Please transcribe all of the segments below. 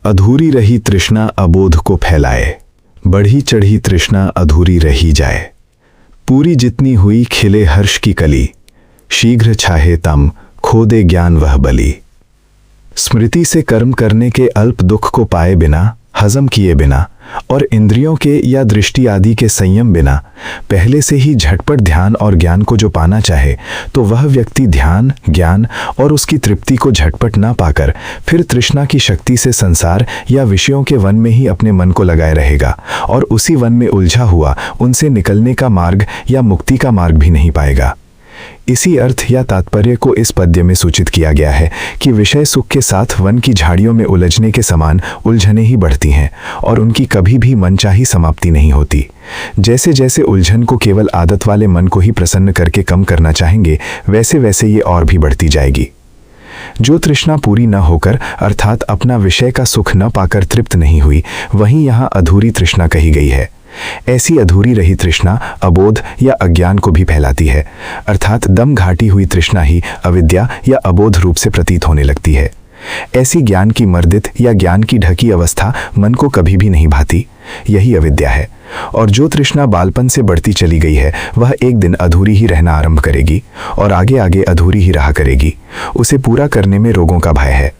अधूरी रही तृष्णा अबोध को फैलाए, बढ़ी चढ़ी तृष्णा अधूरी रही जाए। पूरी जितनी हुई खिले हर्ष की कली, शीघ्र छाहे तम खो दे ज्ञान वह बली। स्मृति से कर्म करने के अल्प दुख को पाए बिना, हजम किए बिना और इंद्रियों के या दृष्टि आदि के संयम बिना पहले से ही झटपट ध्यान और ज्ञान को जो पाना चाहे, तो वह व्यक्ति ध्यान, ज्ञान और उसकी तृप्ति को झटपट ना पाकर फिर तृष्णा की शक्ति से संसार या विषयों के वन में ही अपने मन को लगाए रहेगा और उसी वन में उलझा हुआ उनसे निकलने का मार्ग या मुक्ति का मार्ग भी नहीं पाएगा। इसी अर्थ या तात्पर्य को इस पद्य में सूचित किया गया है कि विषय सुख के साथ वन की झाड़ियों में उलझने के समान उलझने ही बढ़ती हैं और उनकी कभी भी मनचाही समाप्ति नहीं होती। जैसे जैसे उलझन को केवल आदत वाले मन को ही प्रसन्न करके कम करना चाहेंगे, वैसे वैसे ये और भी बढ़ती जाएगी। जो तृष्णा पूरी न होकर अर्थात अपना विषय का सुख न पाकर तृप्त नहीं हुई, वहीं यहाँ अधूरी तृष्णा कही गई है। ऐसी अधूरी रही तृष्णा अबोध या अज्ञान को भी फैलाती है, अर्थात दम घाटी हुई तृष्णा ही अविद्या या अबोध रूप से प्रतीत होने लगती है। ऐसी ज्ञान की मर्दित या ज्ञान की ढकी अवस्था मन को कभी भी नहीं भाती, यही अविद्या है। और जो तृष्णा बालपन से बढ़ती चली गई है, वह एक दिन अधूरी ही रहना आरंभ करेगी और आगे आगे अधूरी ही रहा करेगी। उसे पूरा करने में रोगों का भय है।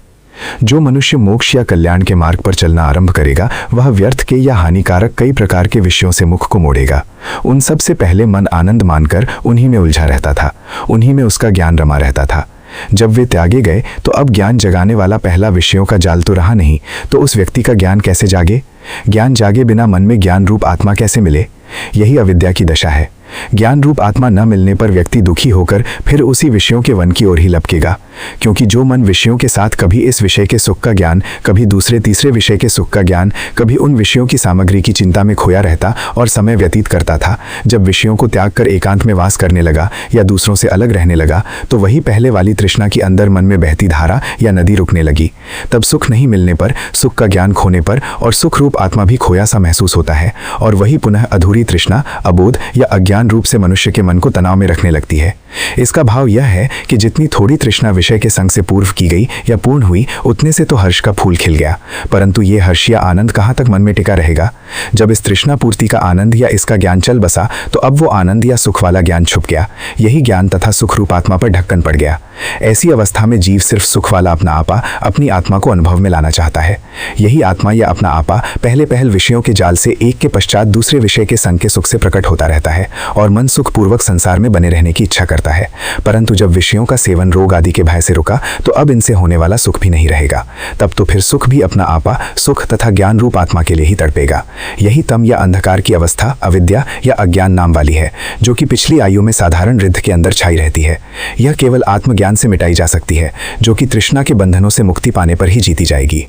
जो मनुष्य मोक्ष या कल्याण के मार्ग पर चलना आरंभ करेगा, वह व्यर्थ के या हानिकारक कई प्रकार के विषयों से मुख को मोड़ेगा। उन सब से पहले मन आनंद मानकर उन्हीं में उलझा रहता था, उन्हीं में उसका ज्ञान रमा रहता था। जब वे त्यागे गए तो अब ज्ञान जगाने वाला पहला विषयों का जाल तो रहा नहीं, तो उस व्यक्ति का ज्ञान कैसे जागे? ज्ञान जागे बिना मन में ज्ञान रूप आत्मा कैसे मिले? यही अविद्या की दशा है। ज्ञान रूप आत्मा न मिलने पर व्यक्ति दुखी होकर फिर उसी विषयों के वन की ओर ही लपकेगा, क्योंकि जो मन विषयों के साथ कभी इस विषय के सुख का ज्ञान, कभी दूसरे तीसरे विषय के सुख का ज्ञान, कभी उन विषयों की सामग्री की चिंता में खोया रहता और समय व्यतीत करता था, जब विषयों को त्याग कर एकांत में वास करने लगा या दूसरों से अलग रहने लगा, तो वही पहले वाली तृष्णा की अंदर मन में बहती धारा या नदी रुकने लगी। तब सुख नहीं मिलने पर, सुख का ज्ञान खोने पर और सुख रूप आत्मा भी खोया सा महसूस होता है और वही पुनः अधूरी तृष्णा अबोध या अज्ञान रूप से मनुष्य के मन को तनाव में रखने लगती है। इसका भाव यह है कि जितनी थोड़ी तृष्णा विषय के संग से पूर्व की गई या पूर्ण हुई, उतने से तो हर्ष का फूल खिल गया, परंतु ये हर्ष या आनंद कहाँ तक मन में टिका रहेगा? जब इस तृष्णा पूर्ति का आनंद या इसका ज्ञान चल बसा, तो अब वो आनंद या सुख वाला ज्ञान छुप गया। यही ज्ञान तथा सुख रूप आत्मा पर ढक्कन पड़ गया। ऐसी अवस्था में जीव सिर्फ सुख वाला अपना आपा, अपनी आत्मा को अनुभव में लाना चाहता है। यही आत्मा या अपना आपा पहले पहल विषयों के जाल से एक के पश्चात दूसरे विषय के संग के सुख से प्रकट होता रहता है और मन सुख पूर्वक संसार में बने रहने की इच्छा करता है। परंतु जब विषयों का सेवन रोग आदि के भय से रुका, तो अब इनसे होने वाला सुख भी नहीं रहेगा। तब तो फिर सुख भी अपना आपा, सुख तथा ज्ञान रूप आत्मा के लिए ही तड़पेगा। यही तम या अंधकार की अवस्था अविद्या या अज्ञान नाम वाली है, जो कि पिछली आयु में साधारण रिद्ध के अंदर छाई रहती है। यह केवल आत्मज्ञान से मिटाई जा सकती है, जो कि तृष्णा के बंधनों से मुक्ति पाने पर ही जीती जाएगी।